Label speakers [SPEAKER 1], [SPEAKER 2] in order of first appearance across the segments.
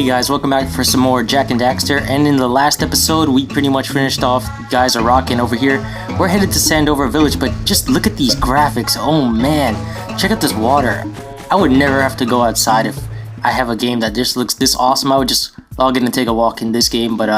[SPEAKER 1] Hey guys, welcome back for some more Jak and Daxter, and in the last episode we pretty much finished off. You guys are rocking over here. We're headed to Sandover village, but just look at these graphics. Oh man, check out this water. I would never have to go outside if I have a game that just looks this awesome. I would just log in and take a walk in this game. But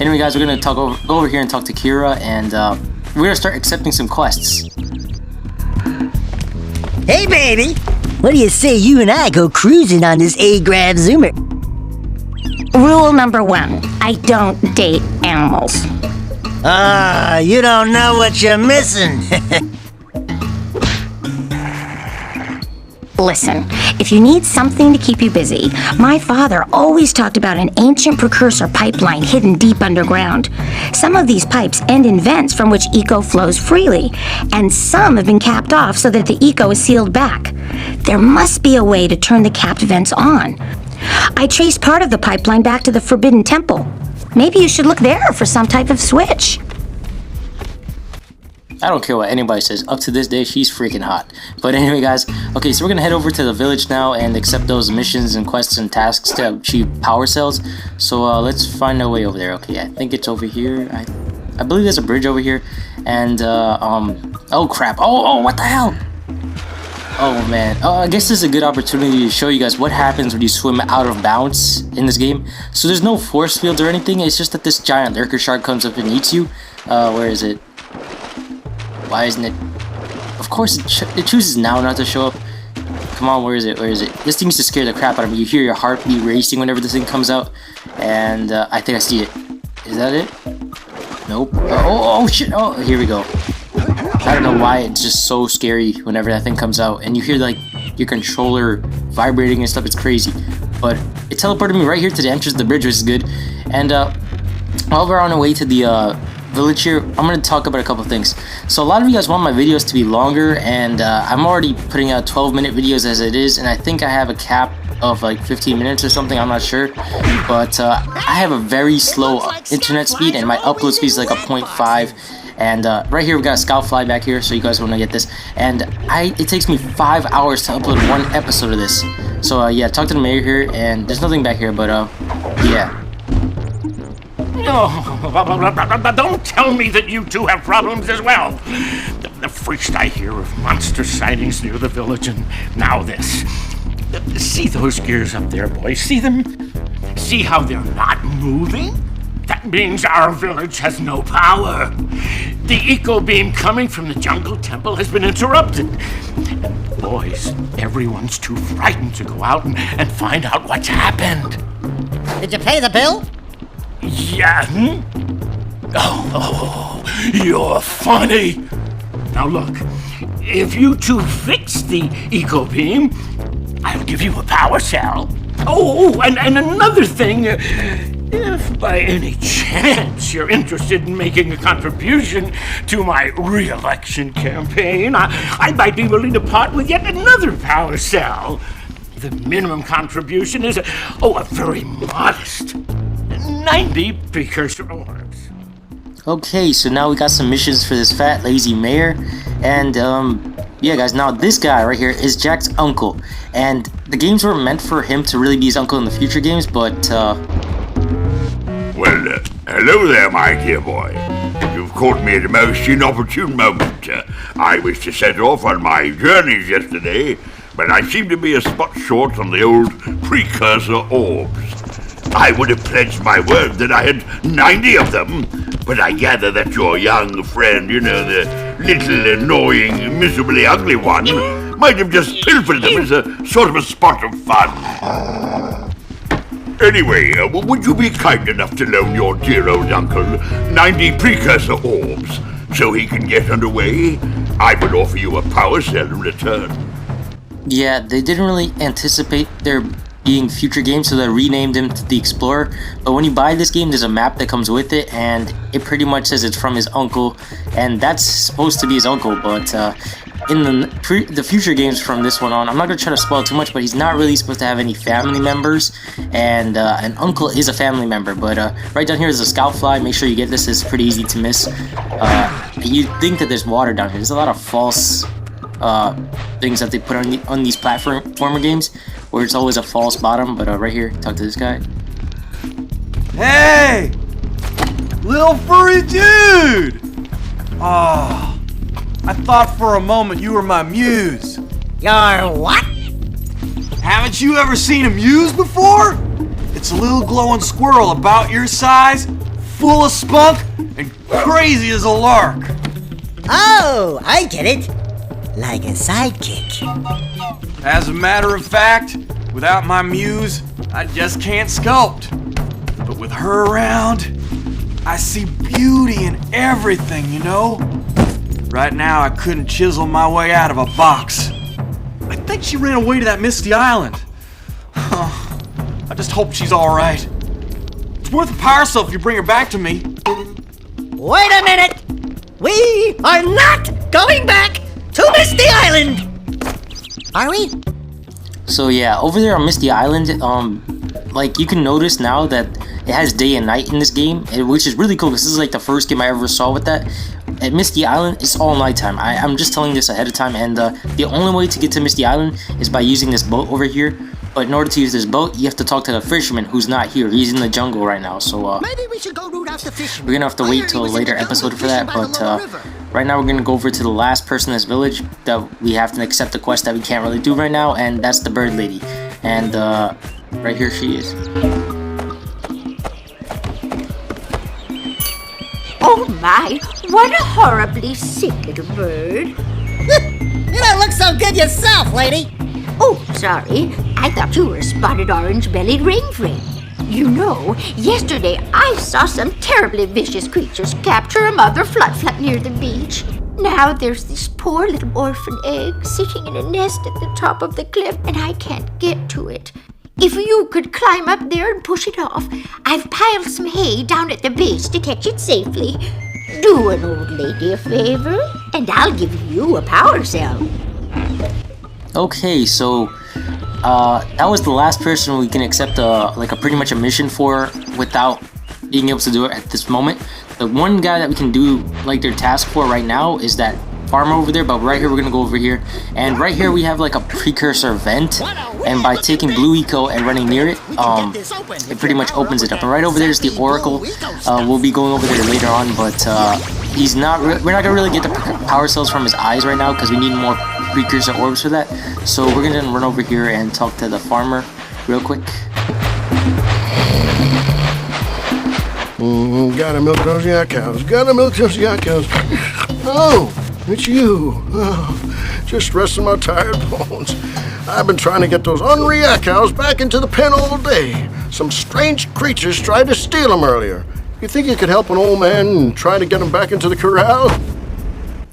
[SPEAKER 1] anyway guys, we're gonna go over here and talk to Kira, and we're gonna start accepting some quests.
[SPEAKER 2] Hey baby, what do you say you and I go cruising on this A-Grab Zoomer?
[SPEAKER 3] Rule number 1, I don't date animals.
[SPEAKER 2] Ah, you don't know what you're missing.
[SPEAKER 3] Listen, if you need something to keep you busy, my father always talked about an ancient Precursor pipeline hidden deep underground. Some of these pipes end in vents from which eco flows freely, and some have been capped off so that the eco is sealed back. There must be a way to turn the capped vents on. I traced part of the pipeline back to the Forbidden Temple. Maybe you should look there for some type of switch.
[SPEAKER 1] I don't care what anybody says. Up to this day, she's freaking hot. But anyway, guys. Okay, so we're gonna head over to the village now and accept those missions and quests and tasks to achieve power cells. So let's find our way over there. Okay, I think it's over here. I believe there's a bridge over here. And oh crap! Oh, what the hell? Oh man, I guess this is a good opportunity to show you guys what happens when you swim out of bounds in this game. So there's no force fields or anything. It's just that this giant lurker shark comes up and eats you. Where is it? Why isn't it? Of course it chooses now not to show up. Come on, where is it? Where is it? This thing used to scare the crap out of me. You hear your heartbeat racing whenever this thing comes out. And I think I see it. Is that it? Nope. Oh shit. Oh, here we go. I don't know why it's just so scary whenever that thing comes out. And you hear like your controller vibrating and stuff. It's crazy. But it teleported me right here to the entrance of the bridge, which is good. And while we're on our way to the village here, I'm going to talk about a couple of things. So a lot of you guys want my videos to be longer, and I'm already putting out 12-minute videos as it is, and I think I have a cap of like 15 minutes or something. I'm not sure, but I have a very slow internet speed, and my upload speed is like a 0.5. And right here we got a scout fly back here, so you guys want to get this. And it takes me 5 hours to upload one episode of this. So yeah, talk to the mayor here, and there's nothing back here, but yeah.
[SPEAKER 4] Oh, don't tell me that you two have problems as well. First I hear of monster sightings near the village, and now this. See those gears up there, boys? See them? See how they're not moving? That means our village has no power. The eco beam coming from the jungle temple has been interrupted. Boys, everyone's too frightened to go out and find out what's happened.
[SPEAKER 2] Did you pay the bill?
[SPEAKER 4] Yeah. Oh, you're funny. Now look, if you two fix the eco beam, I'll give you a power cell. Oh, and another thing, if by any chance you're interested in making a contribution to my re-election campaign, I might be willing to part with yet another power cell. The minimum contribution is a very modest 90 Precursor orbs.
[SPEAKER 1] Okay, so now we got some missions for this fat, lazy mayor. And, yeah guys, now this guy right here is Jak's uncle. And the games were meant for him to really be his uncle in the future games, but,
[SPEAKER 5] Well, hello there, my dear boy. You've caught me at a most inopportune moment. I was to set off on my journeys yesterday, but I seem to be a spot short on the old Precursor orbs. I would have pledged my word that I had 90 of them, but I gather that your young friend, you know, the little annoying, miserably ugly one, might have just pilfered them as a sort of a spot of fun. Anyway, would you be kind enough to loan your dear old uncle 90 Precursor orbs so he can get underway? I would offer you a power cell in return.
[SPEAKER 1] yeah, they didn't really anticipate there being future games, so they renamed him to the Explorer. But when you buy this game, there's a map that comes with it, and it pretty much says it's from his uncle, and that's supposed to be his uncle. But in the future games from this one on, I'm not gonna try to spoil too much, but he's not really supposed to have any family members, and an uncle is a family member. But right down here is a scout fly. Make sure you get this. It's pretty easy to miss. You think that there's water down here. There's a lot of false things that they put on these platformer games, where it's always a false bottom. But right here, talk to this guy.
[SPEAKER 6] Hey! Little furry dude! Oh, I thought for a moment you were my muse.
[SPEAKER 2] Your what?
[SPEAKER 6] Haven't you ever seen a muse before? It's a little glowing squirrel about your size, full of spunk, and crazy as a lark.
[SPEAKER 2] Oh, I get it. Like a sidekick.
[SPEAKER 6] As a matter of fact, without my muse, I just can't sculpt. But with her around, I see beauty in everything, you know? Right now, I couldn't chisel my way out of a box. I think she ran away to that misty island. I just hope she's all right. It's worth a power cell if you bring her back to me.
[SPEAKER 2] Wait a minute! We are not going back to Misty Island! Are we?
[SPEAKER 1] So yeah, over there on Misty Island, like you can notice now that it has day and night in this game, which is really cool because this is like the first game I ever saw with that. At Misty Island, it's all nighttime. I'm just telling this ahead of time, and the only way to get to Misty Island is by using this boat over here. But in order to use this boat, you have to talk to the fisherman who's not here. He's in the jungle right now, so
[SPEAKER 2] Maybe we should go root out the fisherman.
[SPEAKER 1] we're gonna have to wait till a later episode for that. But right now we're gonna go over to the last person in this village that we have to accept the quest that we can't really do right now, and that's the bird lady. And right here she is.
[SPEAKER 7] Oh my, what a horribly sick little bird.
[SPEAKER 2] You don't look so good yourself, lady.
[SPEAKER 7] Oh, sorry. I thought you were a spotted orange-bellied rainframe. You know, yesterday I saw some terribly vicious creatures capture a mother flut-flut near the beach. Now there's this poor little orphan egg sitting in a nest at the top of the cliff, and I can't get to it. If you could climb up there and push it off, I've piled some hay down at the base to catch it safely. Do an old lady a favor, and I'll give you a power cell.
[SPEAKER 1] Okay, so that was the last person we can accept like a pretty much a mission for without being able to do it at this moment. The one guy that we can do like their task for right now is that farmer over there, but right here we're gonna go over here, and right here we have like a precursor vent, and by taking blue eco and running near it, it pretty much opens it up. And right over there is the oracle. We'll be going over there later on, but we're not gonna really get the power cells from his eyes right now because we need more precursor orbs for that. So we're gonna run over here and talk to the farmer real quick.
[SPEAKER 8] Gotta milk those yak cows. Gotta milk those yak cows. Oh, it's you. Oh, just resting my tired bones. I've been trying to get those unruly yak cows back into the pen all day. Some strange creatures tried to steal them earlier. You think you could help an old man and try to get them back into the corral?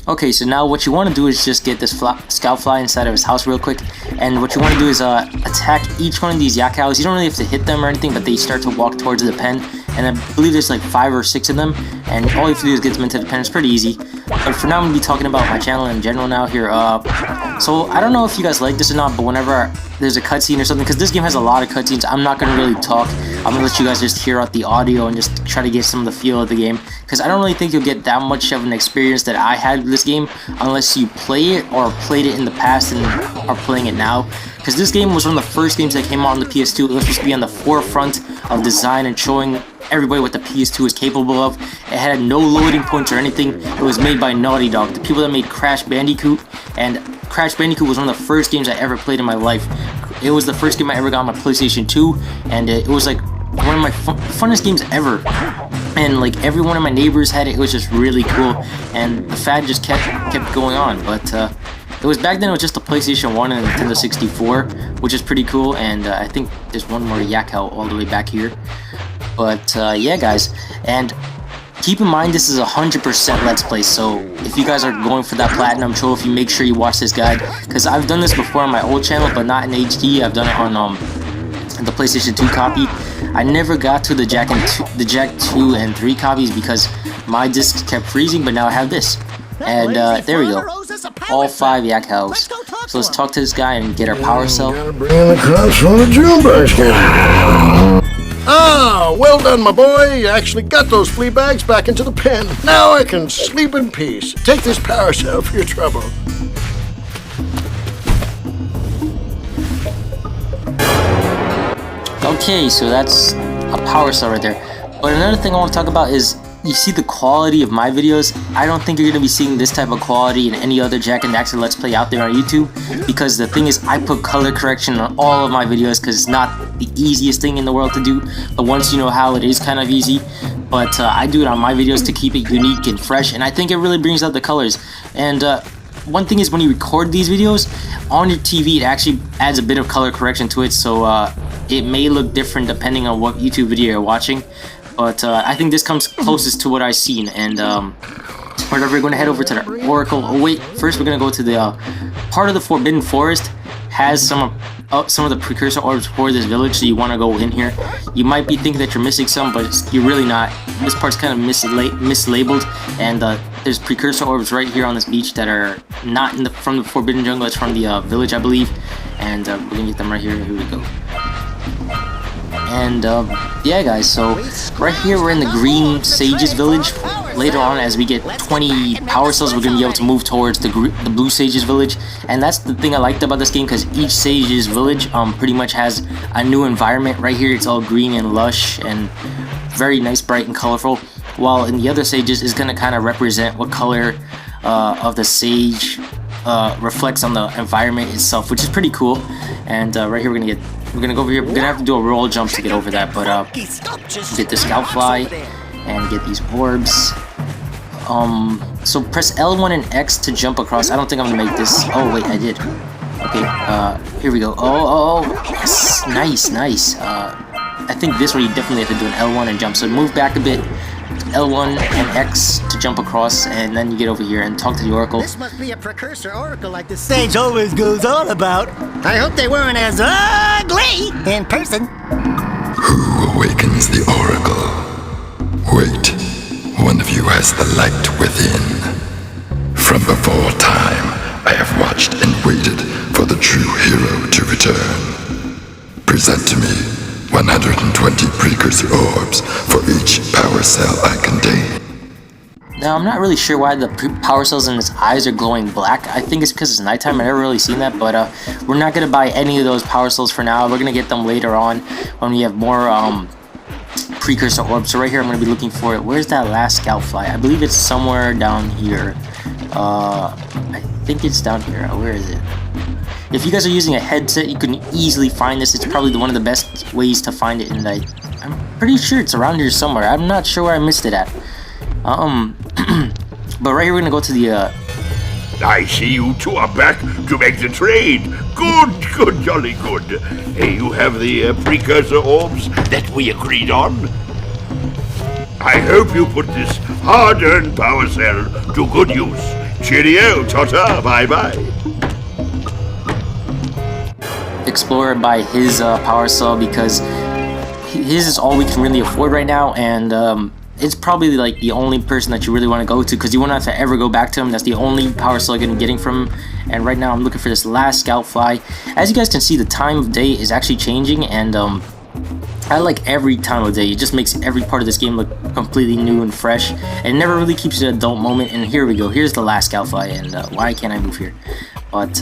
[SPEAKER 1] Okay, so now what you want to do is just get this scout fly inside of his house real quick, and what you want to do is attack each one of these yak cows. You don't really have to hit them or anything, but they start to walk towards the pen, and I believe there's like 5 or 6 of them, and all you have to do is get them into the pen. It's pretty easy. But for now, I'm going to be talking about my channel in general now here. So I don't know if you guys like this or not, but whenever there's a cutscene or something, because this game has a lot of cutscenes, I'm not going to really talk. I'm going to let you guys just hear out the audio and just try to get some of the feel of the game, because I don't really think you'll get that much of an experience that I had with this game unless you play it or played it in the past and are playing it now. Because this game was one of the first games that came out on the PS2. It was supposed to be on the forefront of design and showing everybody what the PS2 is capable of. It had no loading points or anything. It was made by Naughty Dog, the people that made Crash Bandicoot, and Crash Bandicoot was one of the first games I ever played in my life. It was the first game I ever got on my PlayStation 2, and it was like one of my funnest games ever. And like every one of my neighbors had it. It was just really cool, and the fad just kept going on. But it was back then. It was just the PlayStation 1 and Nintendo 64, which is pretty cool. And I think there's one more yak cow all the way back here. But yeah, guys, and keep in mind this is 100% Let's Play. So if you guys are going for that platinum trophy, make sure you watch this guide, because I've done this before on my old channel, but not in HD. I've done it on the PlayStation 2 copy. I never got to the Jak 2 and 3 copies because my discs kept freezing, but now I have this. And there we go. All 5 yak cows. So let's talk to this guy and get our power cell.
[SPEAKER 8] Gotta bring in the crops from the June basket. Ah, well done, my boy. You actually got those flea bags back into the pen. Now I can sleep in peace. Take this power cell for your trouble.
[SPEAKER 1] Okay, so that's a power cell right there. But another thing I want to talk about is, you see the quality of my videos. I don't think you're going to be seeing this type of quality in any other Jak and Daxter Let's Play out there on YouTube, because the thing is, I put color correction on all of my videos because it's not the easiest thing in the world to do, but once you know how, it is kind of easy. But I do it on my videos to keep it unique and fresh, and I think it really brings out the colors. And one thing is, when you record these videos on your TV, it actually adds a bit of color correction to it, so it may look different depending on what YouTube video you're watching. But I think this comes closest to what I've seen, and whatever, we're going to head over to the Oracle. Oh wait, first we're going to go to the part of the Forbidden Forest has some of the Precursor orbs for this village, so you want to go in here. You might be thinking that you're missing some, but you're really not. This part's kind of mislabeled, and there's Precursor orbs right here on this beach that are not from the Forbidden Jungle. It's from the village, I believe, and we're going to get them right here. Here we go. And yeah guys, so right here we're in the Green Sages village. Later on, as we get 20 power cells, we're going to be able to move towards the Blue Sages village. And that's the thing I liked about this game, because each Sages village pretty much has a new environment. Right here it's all green and lush and very nice, bright and colorful, while in the other Sages is going to kind of represent what color of the Sage reflects on the environment itself, which is pretty cool. And right here we're gonna go over here. We're gonna have to do a roll jump to get over that, but get the scout fly and get these orbs. So press L1 and X to jump across. I don't think I'm gonna make this. Oh wait, I did. Okay, here we go. Oh, yes, nice. I think this one you definitely have to do an L1 and jump. So move back a bit. L1 and X to jump across, and then you get over here and talk to the Oracle.
[SPEAKER 2] This must be a Precursor Oracle like the Sage always goes on about. I hope they weren't as ugly in person.
[SPEAKER 9] Who awakens the Oracle? Wait, one of you has the light within. From before time, I have watched and waited for the true hero to return. Present to me 120 Precursor orbs for each power cell I contain.
[SPEAKER 1] Now, I'm not really sure why the power cells in his eyes are glowing black. I think it's because it's nighttime. I've never really seen that, but we're not going to buy any of those power cells for now. We're going to get them later on when we have more Precursor orbs. So right here, I'm going to be looking for it. Where's that last scout fly? I believe it's somewhere down here. I think it's down here. Where is it? If you guys are using a headset, you can easily find this. It's probably one of the best ways to find it, and I'm pretty sure it's around here somewhere. I'm not sure where I missed it at. But right here we're gonna go to the
[SPEAKER 5] I see you two are back to make the trade. Good, jolly good. Hey, you have the Precursor orbs that we agreed on? I hope you put this hard-earned power cell to good use. Cheerio, ta-ta, bye-bye.
[SPEAKER 1] Explorer by his power cell, because his is all we can really afford right now, and it's probably like the only person that you really want to go to, because you won't have to ever go back to him. That's the only power cell you're getting from him. And right now I'm looking for this last scout fly. As you guys can see, the time of day is actually changing, and I like every time of day. It just makes every part of this game look completely new and fresh, and it never really keeps an adult moment. And here we go, here's the last scout fly, and why can't I move here? But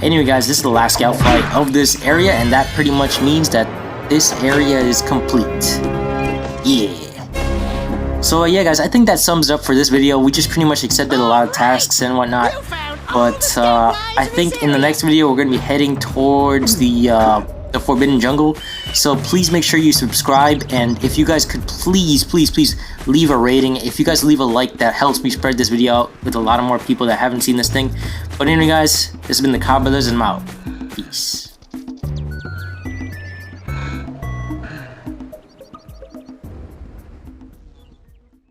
[SPEAKER 1] anyway guys, this is the last scout fly of this area, and that pretty much means that this area is complete. Yeah. So yeah guys, I think that sums it up for this video. We just pretty much accepted a lot of tasks and whatnot, but I think in the next video we're going to be heading towards the Forbidden Jungle. So please make sure you subscribe, and if you guys could please leave a rating. If you guys leave a like, that helps me spread this video out with a lot of more people that haven't seen this thing. But anyway guys, this has been the Cobb Brothers, and I'm out. Peace.